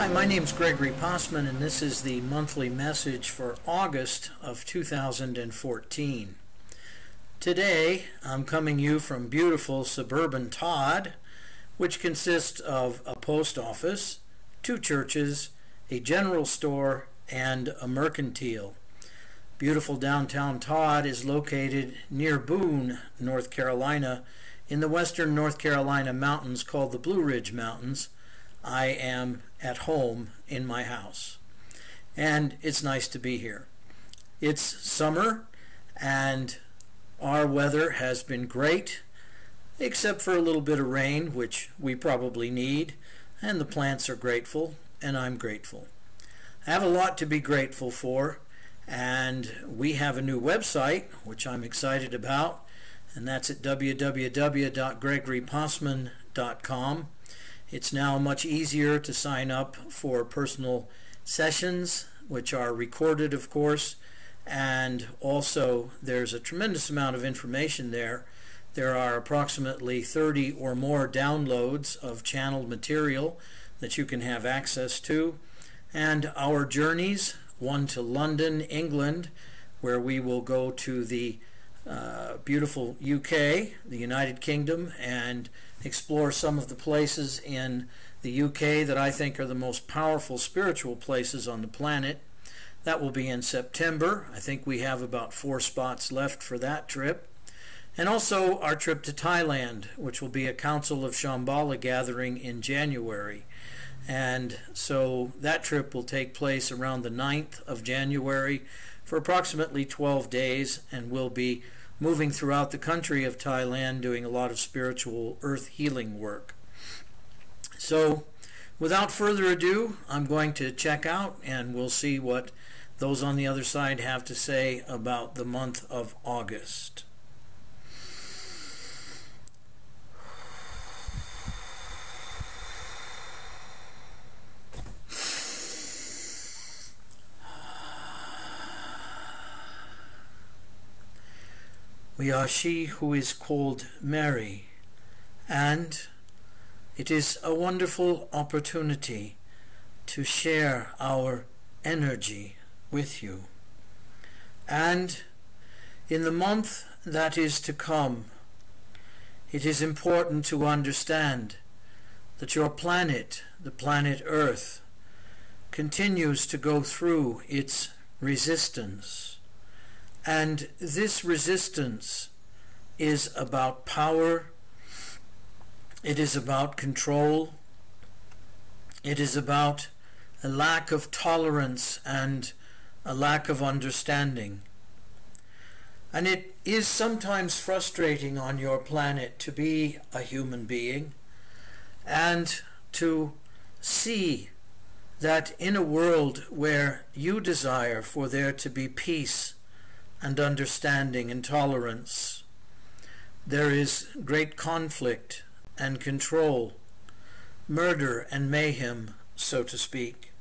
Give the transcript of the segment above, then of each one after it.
Hi, my name's Gregory Possman, and this is the monthly message for August of 2014. Today, I'm coming you from beautiful suburban Todd, which consists of a post office, 2 churches, a general store, and a mercantile. Beautiful downtown Todd is located near Boone, North Carolina, in the western North Carolina mountains called the Blue Ridge Mountains. I am at home in my house, and it's nice to be here. It's summer, and our weather has been great, except for a little bit of rain, which we probably need, and the plants are grateful, and I'm grateful. I have a lot to be grateful for, and we have a new website, which I'm excited about, and that's at www.gregorypossman.com. It's now much easier to sign up for personal sessions, which are recorded, of course, and also there's a tremendous amount of information there. There are approximately 30 or more downloads of channeled material that you can have access to, and our journeys, one to London, England, where we will go to the beautiful UK, the United Kingdom, and explore some of the places in the UK that I think are the most powerful spiritual places on the planet. That will be in September. I think we have about 4 spots left for that trip. And also our trip to Thailand, which will be a Council of Shambhala gathering in January. And so that trip will take place around the 9th of January for approximately 12 days, and we'll be moving throughout the country of Thailand doing a lot of spiritual earth healing work. So without further ado, I'm going to check out, and we'll see what those on the other side have to say about the month of August. We are she who is called Mary, and it is a wonderful opportunity to share our energy with you. And in the month that is to come, it is important to understand that your planet, the planet Earth, continues to go through its resistance. And this resistance is about power, it is about control, it is about a lack of tolerance and a lack of understanding. And it is sometimes frustrating on your planet to be a human being and to see that in a world where you desire for there to be peace and understanding and tolerance, there is great conflict and control, murder and mayhem, so to speak.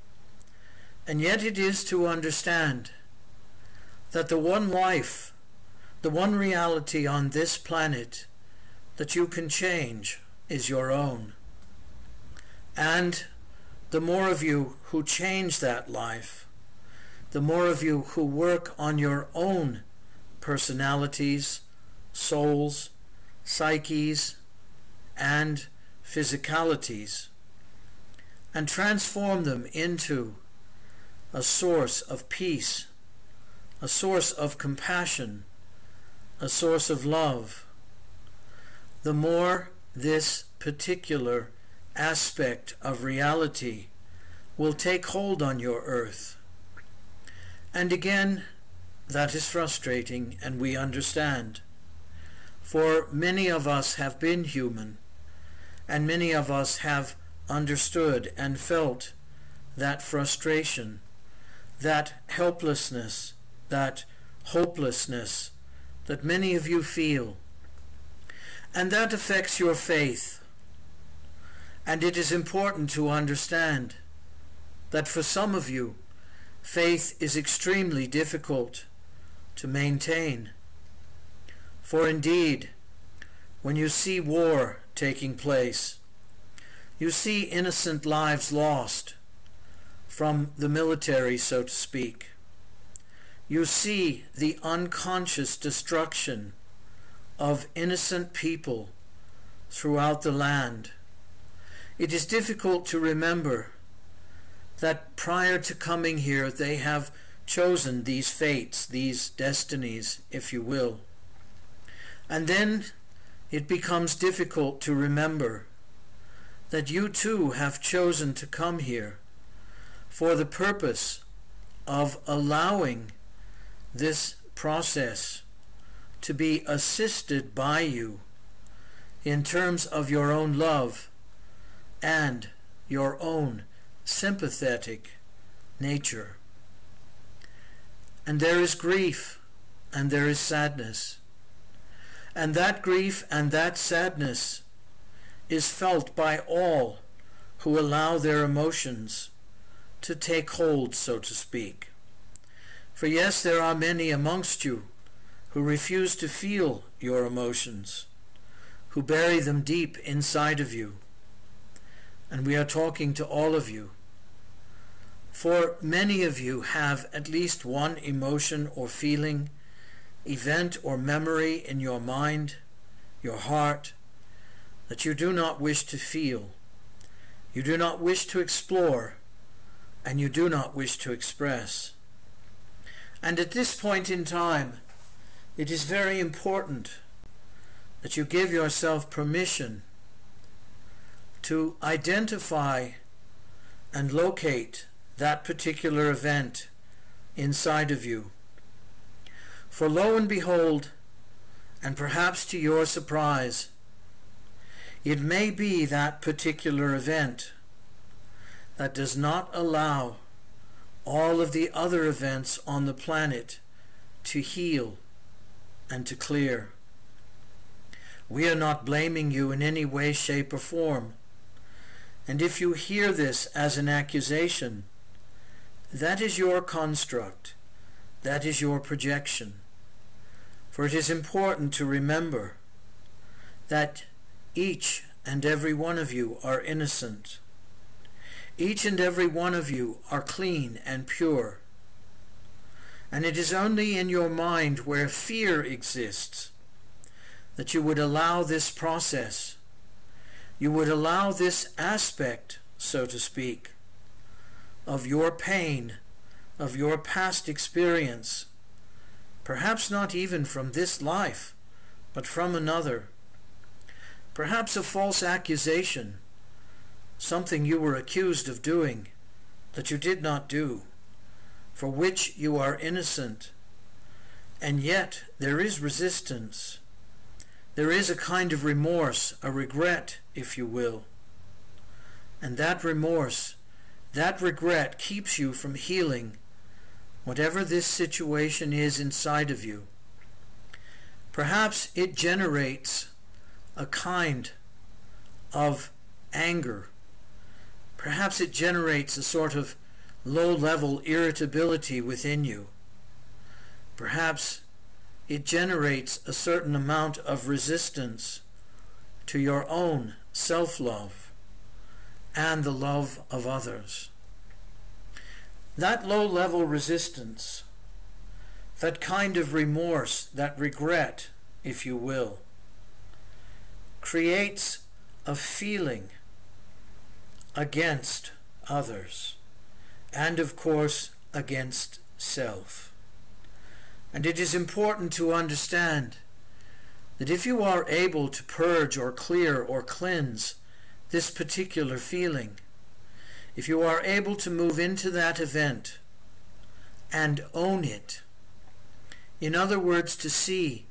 And yet it is to understand that the one life, the one reality on this planet that you can change is your own. And the more of you who change that life, the more of you who work on your own personalities, souls, psyches, and physicalities, and transform them into a source of peace, a source of compassion, a source of love, the more this particular aspect of reality will take hold on your earth. And again, that is frustrating, and we understand. For many of us have been human, and many of us have understood and felt that frustration, that helplessness, that hopelessness that many of you feel. And that affects your faith. And it is important to understand that for some of you, faith is extremely difficult to maintain. For indeed, when you see war taking place, you see innocent lives lost, from the military, so to speak. You see the unconscious destruction of innocent people throughout the land. It is difficult to remember that prior to coming here they have chosen these fates, these destinies, if you will. And then it becomes difficult to remember that you too have chosen to come here for the purpose of allowing this process to be assisted by you in terms of your own love and your own sympathetic nature. And there is grief and there is sadness. And that grief and that sadness is felt by all who allow their emotions to take hold, so to speak. For yes, there are many amongst you who refuse to feel your emotions, who bury them deep inside of you. And we are talking to all of you. For many of you have at least one emotion or feeling, event or memory in your mind, your heart, that you do not wish to feel, you do not wish to explore, and you do not wish to express. And at this point in time, it is very important that you give yourself permission to identify and locate that particular event inside of you. For lo and behold, and perhaps to your surprise, it may be that particular event that does not allow all of the other events on the planet to heal and to clear. We are not blaming you in any way, shape, or form. And if you hear this as an accusation, that is your construct, that is your projection. For it is important to remember that each and every one of you are innocent. Each and every one of you are clean and pure. And it is only in your mind where fear exists that you would allow this process, you would allow this aspect, so to speak, of your pain, of your past experience, perhaps not even from this life, but from another, perhaps a false accusation, something you were accused of doing that you did not do, for which you are innocent, and yet there is resistance. There is a kind of remorse, a regret, if you will. And that remorse, that regret keeps you from healing whatever this situation is inside of you. Perhaps it generates a kind of anger. Perhaps it generates a sort of low-level irritability within you. Perhaps it generates a certain amount of resistance to your own self-love and the love of others. That low-level resistance, that kind of remorse, that regret, if you will, creates a feeling against others and, of course, against self. And it is important to understand that if you are able to purge or clear or cleanse this particular feeling, if you are able to move into that event and own it, in other words, to see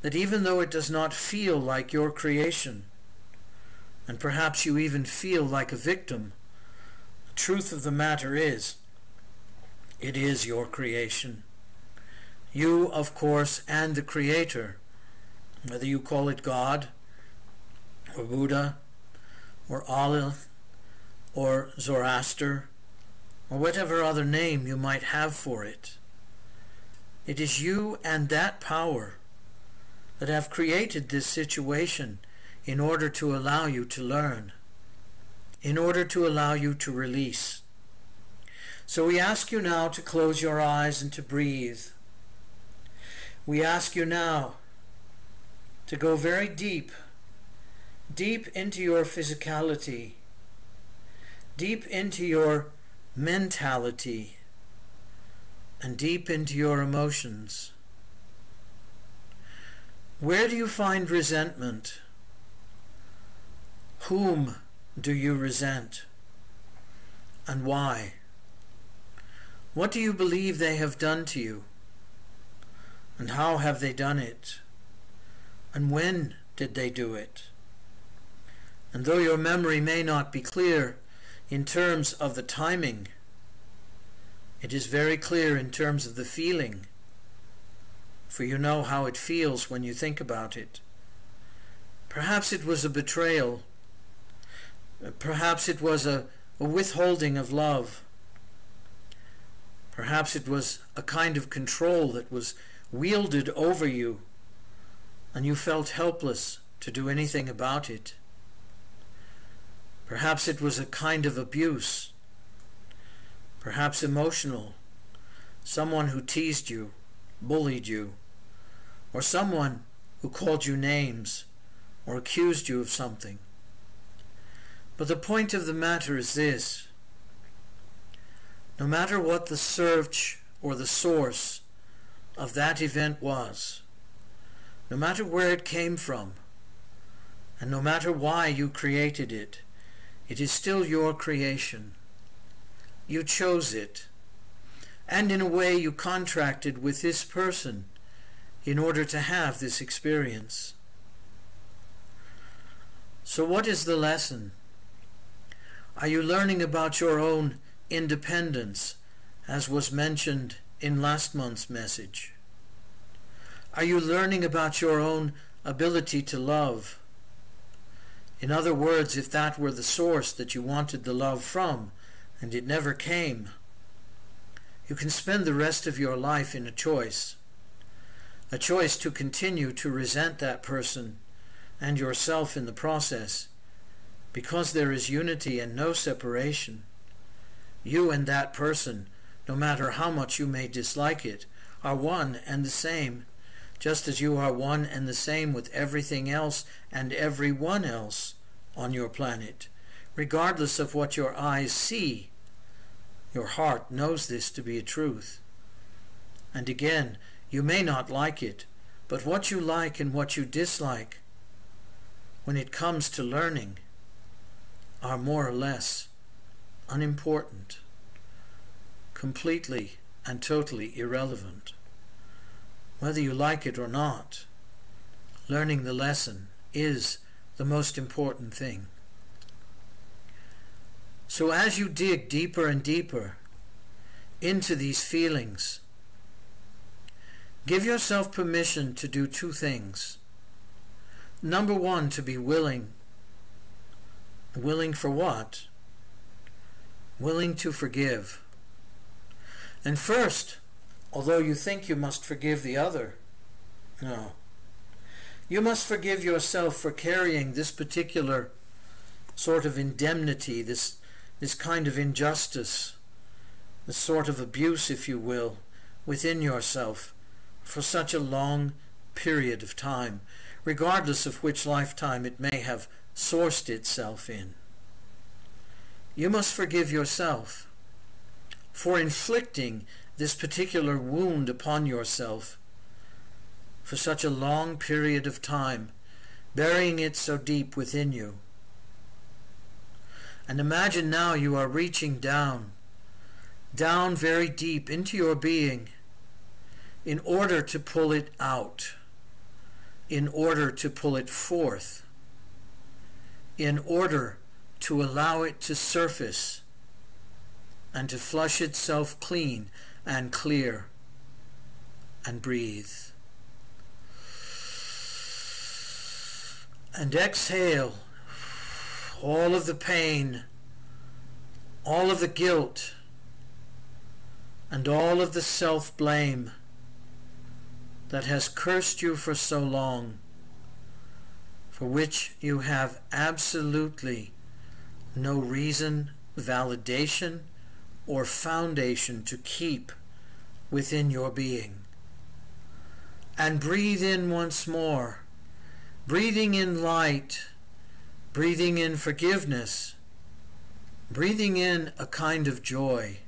that even though it does not feel like your creation, and perhaps you even feel like a victim, the truth of the matter is, it is your creation. You, of course, and the Creator, whether you call it God, or Buddha, or Allah, or Zoroaster, or whatever other name you might have for it, it is you and that power that have created this situation in order to allow you to learn, in order to allow you to release. So we ask you now to close your eyes and to breathe. We ask you now to go very deep, deep into your physicality, deep into your mentality, and deep into your emotions. Where do you find resentment? Whom do you resent? And why? What do you believe they have done to you? And how have they done it? And when did they do it? And though your memory may not be clear in terms of the timing, it is very clear in terms of the feeling, for you know how it feels when you think about it. Perhaps it was a betrayal. Perhaps it was a withholding of love. Perhaps it was a kind of control that was wielded over you, and you felt helpless to do anything about it. Perhaps it was a kind of abuse, perhaps emotional, someone who teased you, bullied you, or someone who called you names or accused you of something. But the point of the matter is this: no matter what the search or the source of that event was, no matter where it came from, and no matter why you created it, it is still your creation. You chose it, and in a way you contracted with this person in order to have this experience. So what is the lesson? Are you learning about your own independence, as was mentioned in last month's message? Are you learning about your own ability to love? In other words, if that were the source that you wanted the love from, and it never came, you can spend the rest of your life in a choice to continue to resent that person and yourself in the process, because there is unity and no separation. You and that person, no matter how much you may dislike it, are one and the same, just as you are one and the same with everything else and everyone else on your planet. Regardless of what your eyes see, your heart knows this to be a truth. And again, you may not like it, but what you like and what you dislike, when it comes to learning, are more or less unimportant, completely and totally irrelevant. Whether you like it or not, learning the lesson is the most important thing. So as you dig deeper and deeper into these feelings, give yourself permission to do two things. Number one, to be willing. Willing for what? Willing to forgive. And first, although you think you must forgive the other, no. You must forgive yourself for carrying this particular sort of indemnity, this kind of injustice, this sort of abuse, if you will, within yourself for such a long period of time, regardless of which lifetime it may have sourced itself in. You must forgive yourself for inflicting this particular wound upon yourself for such a long period of time, burying it so deep within you. And imagine now you are reaching down very deep into your being in order to pull it out, in order to pull it forth, in order to allow it to surface and to flush itself clean and clear and breathe. And exhale all of the pain, all of the guilt, and all of the self-blame that has cursed you for so long, for which you have absolutely no reason, validation, or foundation to keep within your being. And breathe in once more, breathing in light, breathing in forgiveness, breathing in a kind of joy.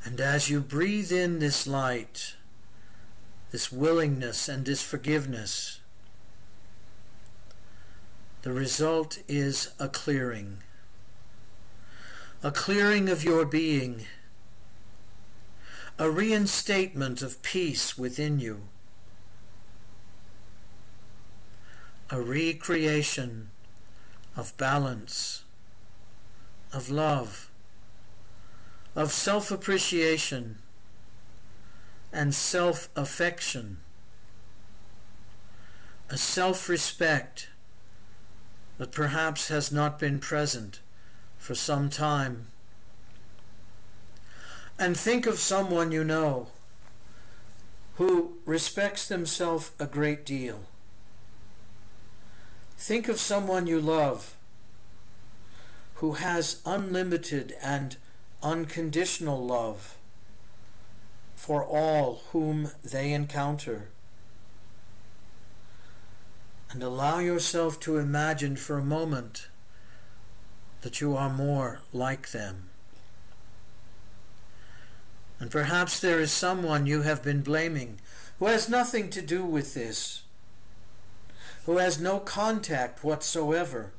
And as you breathe in this light, this willingness and this forgiveness, the result is a clearing of your being, a reinstatement of peace within you, a recreation of balance, of love, of self-appreciation and self-affection, a self-respect that perhaps has not been present for some time. And think of someone you know who respects themselves a great deal. Think of someone you love who has unlimited and unconditional love for all whom they encounter. And allow yourself to imagine for a moment that you are more like them. And perhaps there is someone you have been blaming who has nothing to do with this, who has no contact whatsoever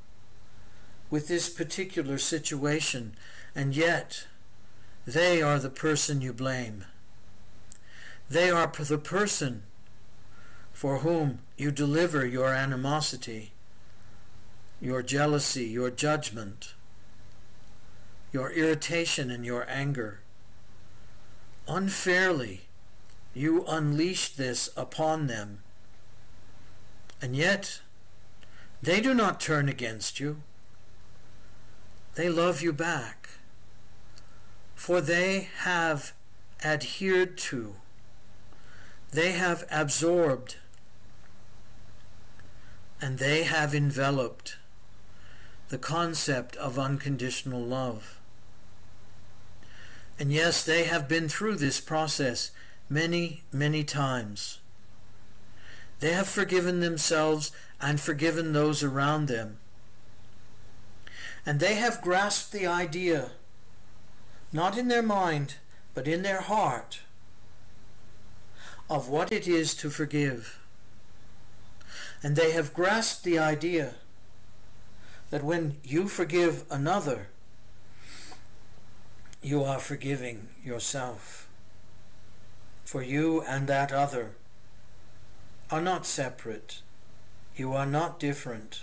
with this particular situation, and yet they are the person you blame. They are the person for whom you deliver your animosity, your jealousy, your judgment, your irritation and your anger. Unfairly, you unleash this upon them, and yet they do not turn against you. They love you back, for they have adhered to, they have absorbed, and they have enveloped the concept of unconditional love. And yes, they have been through this process many, many times. They have forgiven themselves and forgiven those around them. And they have grasped the idea, not in their mind, but in their heart, of what it is to forgive. And they have grasped the idea that when you forgive another, you are forgiving yourself. For you and that other are not separate. You are not different.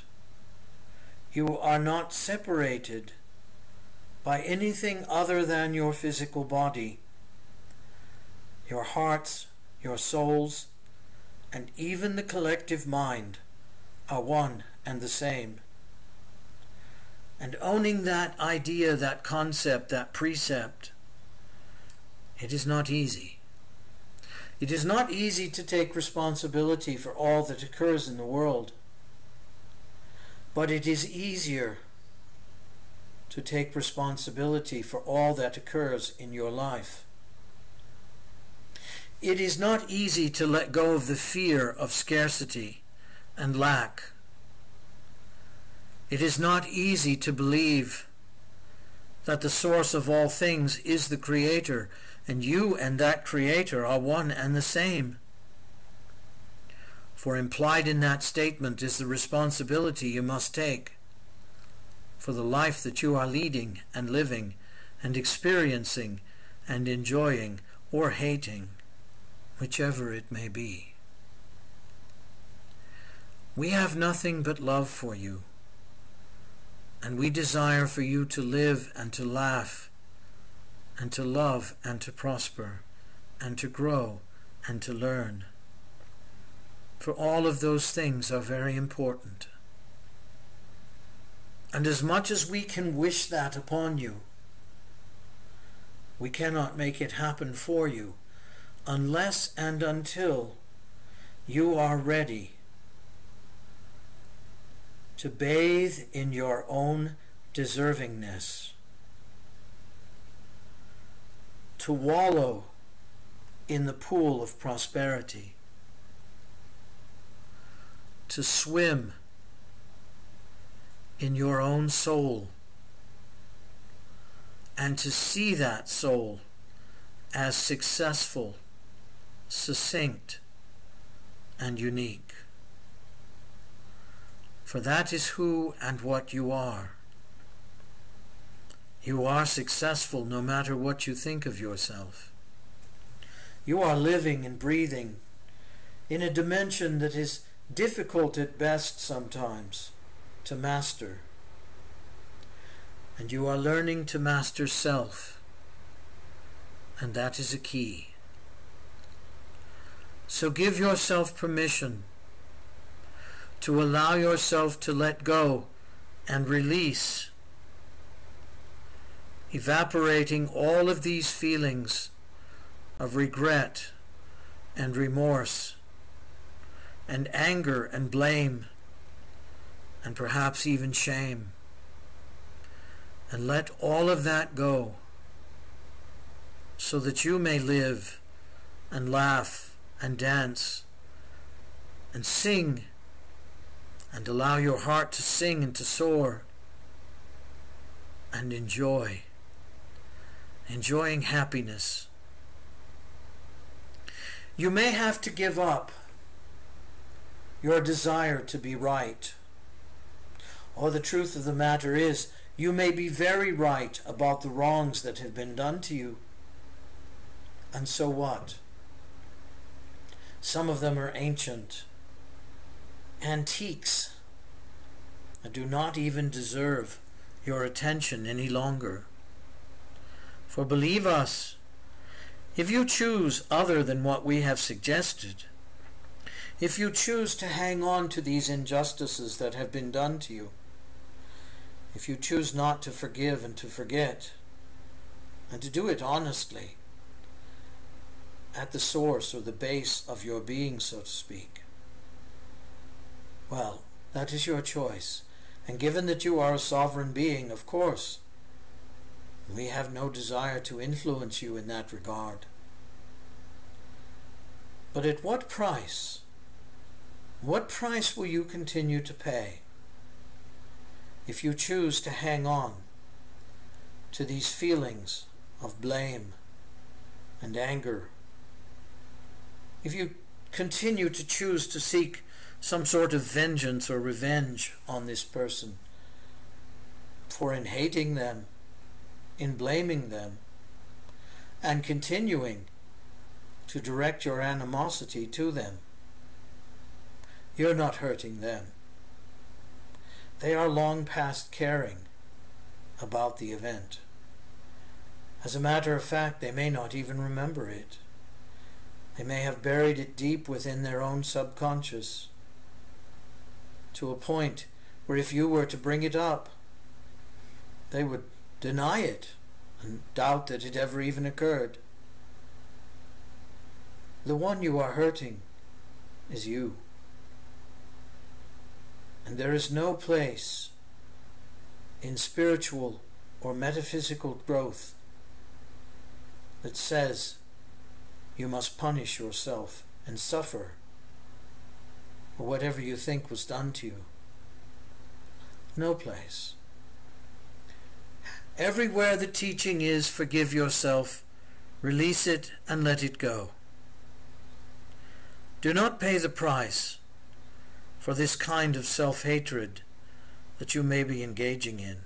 You are not separated by anything other than your physical body. Your hearts, your souls, and even the collective mind are one and the same. And owning that idea, that concept, that precept, it is not easy. It is not easy to take responsibility for all that occurs in the world. But it is easier to take responsibility for all that occurs in your life. It is not easy to let go of the fear of scarcity and lack. It is not easy to believe that the source of all things is the Creator, and you and that Creator are one and the same. For implied in that statement is the responsibility you must take for the life that you are leading and living and experiencing and enjoying or hating, whichever it may be. We have nothing but love for you, and we desire for you to live and to laugh and to love and to prosper and to grow and to learn. For all of those things are very important. And as much as we can wish that upon you, we cannot make it happen for you unless and until you are ready to bathe in your own deservingness, to wallow in the pool of prosperity, to swim in your own soul, and to see that soul as successful, succinct, and unique. For that is who and what you are. You are successful no matter what you think of yourself. You are living and breathing in a dimension that is difficult at best sometimes to master. And you are learning to master self, and that is a key. So give yourself permission to allow yourself to let go and release, evaporating all of these feelings of regret and remorse and anger and blame and perhaps even shame. And let all of that go so that you may live and laugh and dance and sing and allow your heart to sing and to soar and enjoying happiness. You may have to give up your desire to be right. Or the truth of the matter is, you may be very right about the wrongs that have been done to you. And so what? Some of them are ancient, antiques that do not even deserve your attention any longer. For believe us, if you choose other than what we have suggested, if you choose to hang on to these injustices that have been done to you, if you choose not to forgive and to forget, and to do it honestly, at the source or the base of your being, so to speak, well, that is your choice. And given that you are a sovereign being, of course, we have no desire to influence you in that regard. But at what price? What price will you continue to pay if you choose to hang on to these feelings of blame and anger? If you continue to choose to seek some sort of vengeance or revenge on this person for in hating them, in blaming them, and continuing to direct your animosity to them, you're not hurting them. They are long past caring about the event. As a matter of fact, they may not even remember it. They may have buried it deep within their own subconscious, to a point where if you were to bring it up, they would deny it and doubt that it ever even occurred. The one you are hurting is you. And there is no place in spiritual or metaphysical growth that says you must punish yourself and suffer for whatever you think was done to you. No place. Everywhere the teaching is, forgive yourself, release it, and let it go. Do not pay the price for this kind of self-hatred that you may be engaging in,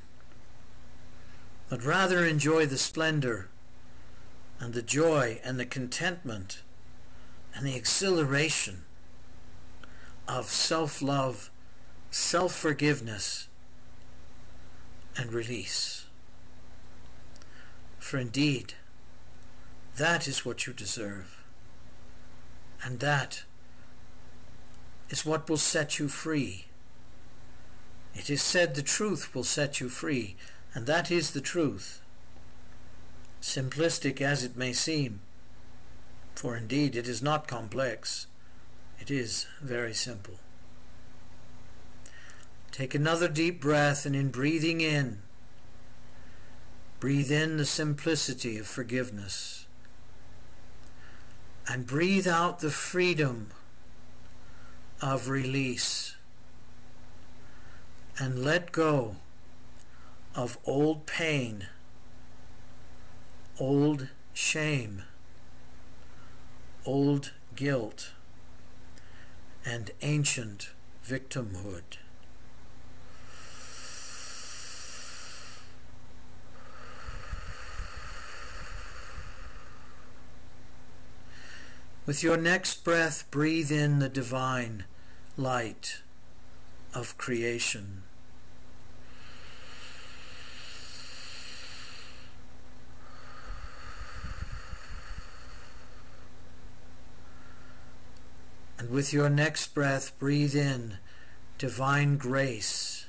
but rather enjoy the splendor and the joy and the contentment and the exhilaration of self-love, self-forgiveness, and release. For indeed, that is what you deserve, and that is what will set you free. It is said the truth will set you free, and that is the truth, simplistic as it may seem, for indeed it is not complex. It is very simple. Take another deep breath, and in breathing in, breathe in the simplicity of forgiveness. And breathe out the freedom of release. And let go of old pain, old shame, old guilt, and ancient victimhood. With your next breath, breathe in the divine light of creation. And with your next breath, breathe in divine grace.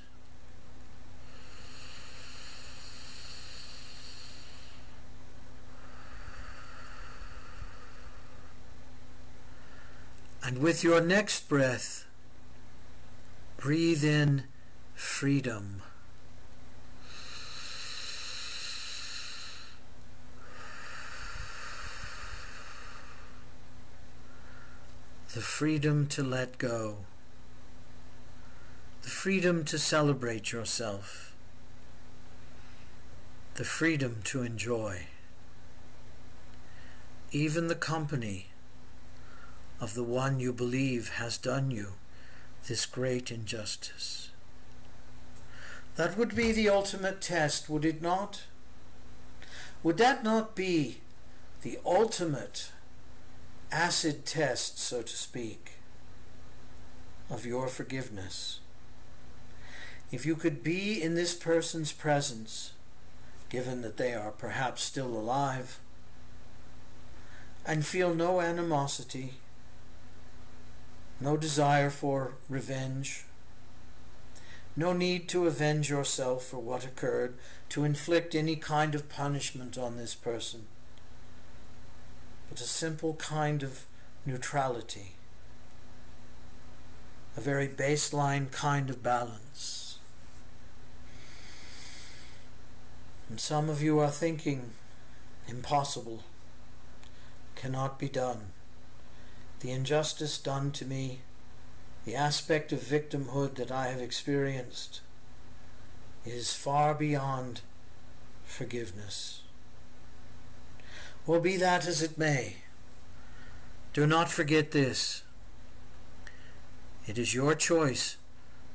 And with your next breath, breathe in freedom. The freedom to let go. The freedom to celebrate yourself. The freedom to enjoy even the company of the one you believe has done you this great injustice. That would be the ultimate test, would it not? Would that not be the ultimate acid test, so to speak, of your forgiveness? If you could be in this person's presence, given that they are perhaps still alive, and feel no animosity, no desire for revenge, no need to avenge yourself for what occurred, to inflict any kind of punishment on this person, but a simple kind of neutrality, a very baseline kind of balance. And some of you are thinking, impossible, cannot be done. The injustice done to me, the aspect of victimhood that I have experienced, is far beyond forgiveness. Well, be that as it may, do not forget this. It is your choice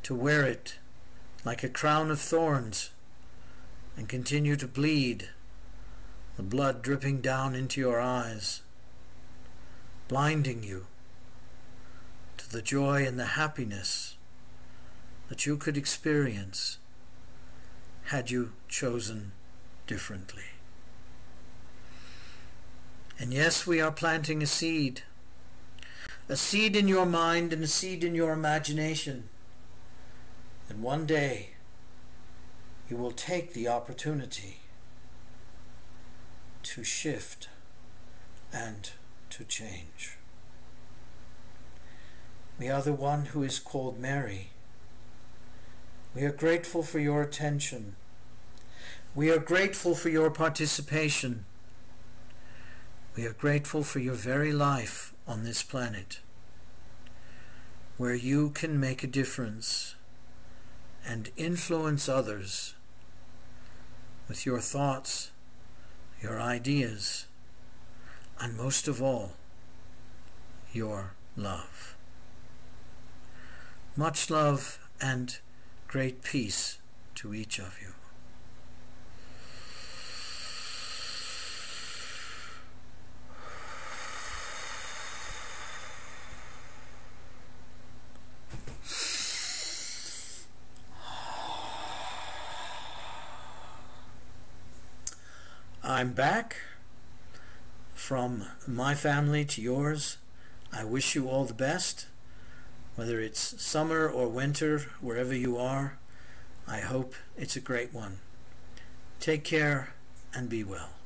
to wear it like a crown of thorns and continue to bleed, the blood dripping down into your eyes, blinding you to the joy and the happiness that you could experience had you chosen differently. And yes, we are planting a seed in your mind and a seed in your imagination. And one day you will take the opportunity to shift and to change. We are the one who is called Mary. We are grateful for your attention. We are grateful for your participation. We are grateful for your very life on this planet, where you can make a difference and influence others with your thoughts, your ideas, and most of all, your love. Much love and great peace to each of you. I'm back from my family to yours. I wish you all the best, whether it's summer or winter, wherever you are. I hope it's a great one. Take care and be well.